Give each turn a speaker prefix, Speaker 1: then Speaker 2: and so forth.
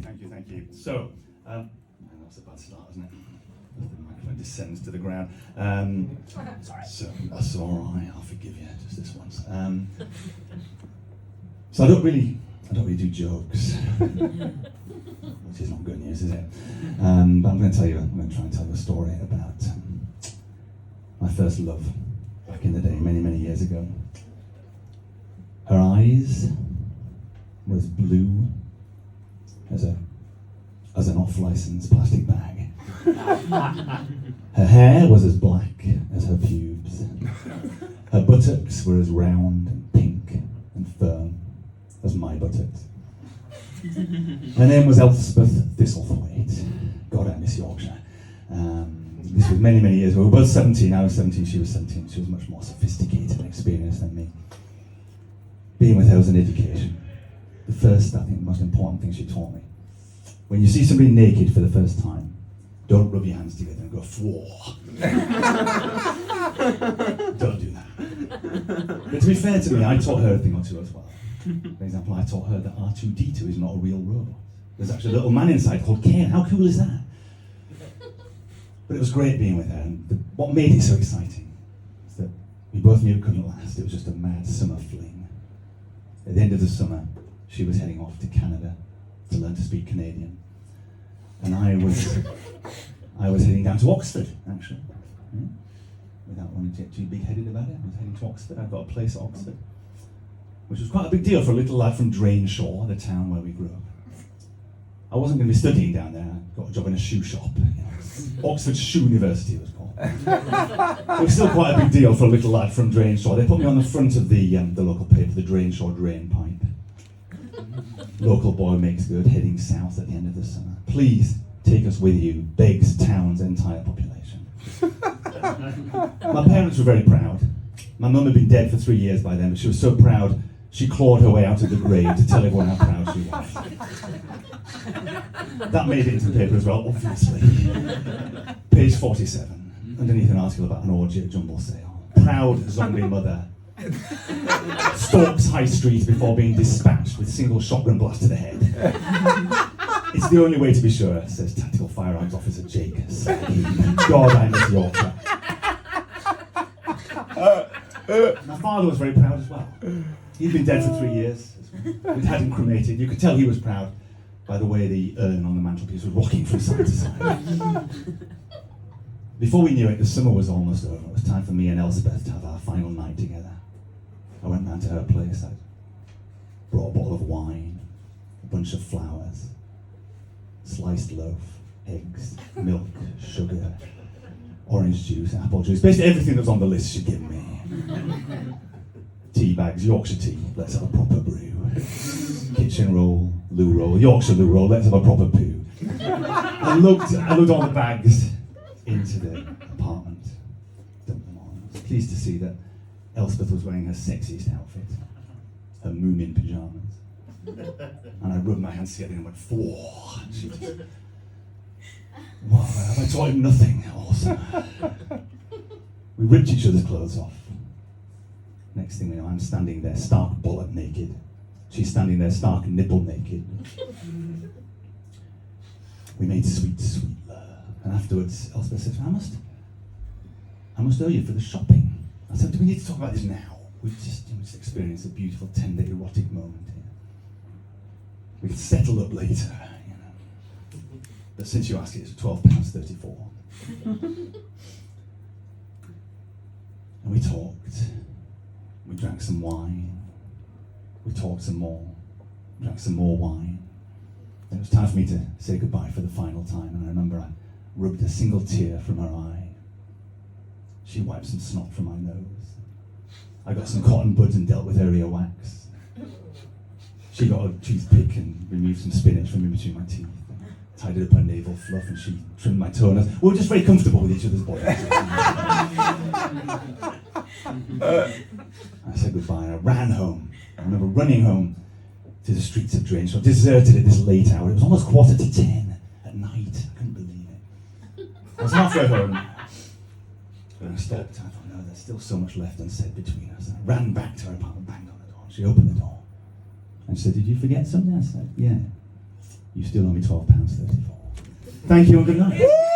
Speaker 1: thank you. So, that's a bad start, isn't it? The microphone descends to the ground.
Speaker 2: Sorry.
Speaker 1: So, that's all right, I'll forgive you, just this once. So I don't really do jokes, which is not good news, is it? But I'm going to try and tell you a story about my first love back in the day, many, many years ago. Her eyes were as blue as an off-licensed plastic bag. Her hair was as black as her pubes. Her buttocks were as round and pink and firm as my buttocks. Her name was Elspeth Thistlethwaite. God, I miss Yorkshire. This was many, many years ago. We were both 17. I was 17, she was 17. She was much more sophisticated and experienced than me. Being with her was an education. The first, I think, the most important thing she taught me. When you see somebody naked for the first time, don't rub your hands together and go, "Fwah." Don't do that. But to be fair to me, I taught her a thing or two as well. For example, I taught her that R2-D2 is not a real robot. There's actually a little man inside called Ken. How cool is that? But it was great being with her, and what made it so exciting is that we both knew it couldn't last. It was just a mad summer fling. At the end of the summer, she was heading off to Canada to learn to speak Canadian. And I was heading down to Oxford, actually. Yeah. Without wanting to get too big-headed about it, I was heading to Oxford. I'd got a place at Oxford, which was quite a big deal for a little lad from Drainshaw, the town where we grew up. I wasn't going to be studying down there. I got a job in a shoe shop. Oxford Shoe University, it was called. It was still quite a big deal for a little lad from Drainshaw. They put me on the front of the local paper, the Drainshaw Drain Pipe. Local boy makes good, heading south at the end of the summer. Please take us with you, begs town's entire population. My parents were very proud. My mum had been dead for 3 years by then, but she was so proud she clawed her way out of the grave to tell everyone how proud she was. That made it into the paper as well, obviously. Page 47, underneath an article about an orgy at jumble sale. Proud zombie mother stalks High Street before being dispatched with single shotgun blast to the head. It's the only way to be sure, says Tactical Firearms Officer Jake. God, I miss Yorkshire. My father was very proud as well. He'd been dead for 3 years. We'd had him cremated. You could tell he was proud by the way the urn on the mantelpiece was rocking from side to side. Before we knew it, the summer was almost over. It was time for me and Elspeth to have our final night together. I went round to her place. I brought a bottle of wine, a bunch of flowers, sliced loaf, eggs, milk, sugar, orange juice, apple juice, basically everything that was on the list she'd given me. Tea bags, Yorkshire tea, let's have a proper brew. Kitchen roll, loo roll, Yorkshire loo roll, let's have a proper poo. I looked all the bags into the apartment, dumped them on. I was pleased to see that Elspeth was wearing her sexiest outfit, her Moomin pyjamas. And I rubbed my hands together and went, "Four." She was, "What, have I taught him nothing?" Awesome. We ripped each other's clothes off. Next thing we know, I'm standing there stark bollock naked. She's standing there stark nipple naked. We made sweet, sweet love. And afterwards, Elspeth said, I must owe you for the shopping. I said, do we need to talk about this now? We've just experienced a beautiful, tender, erotic moment here. We can settle up later, you know. But since you ask, it's £12.34. And we talked. We drank some wine. We talked some more. Drank some more wine. And it was time for me to say goodbye for the final time. And I remember I rubbed a single tear from her eye. She wiped some snot from my nose. I got some cotton buds and dealt with her earwax. She got a toothpick and removed some spinach from in between my teeth. Tied it up her navel fluff and she trimmed my toenails. We were just very comfortable with each other's bodies. I said goodbye and I ran home. I remember running home to the streets of Drainshaw, deserted at this late hour. It was almost 10:15 at night. I couldn't believe it. I was halfway home. When I stopped, I thought, no, there's still so much left unsaid between us. And I ran back to her apartment, banged on the door. She opened the door. And she said, "Did you forget something?" I said, "Yeah." You still owe me £12.34. Thank you and good night.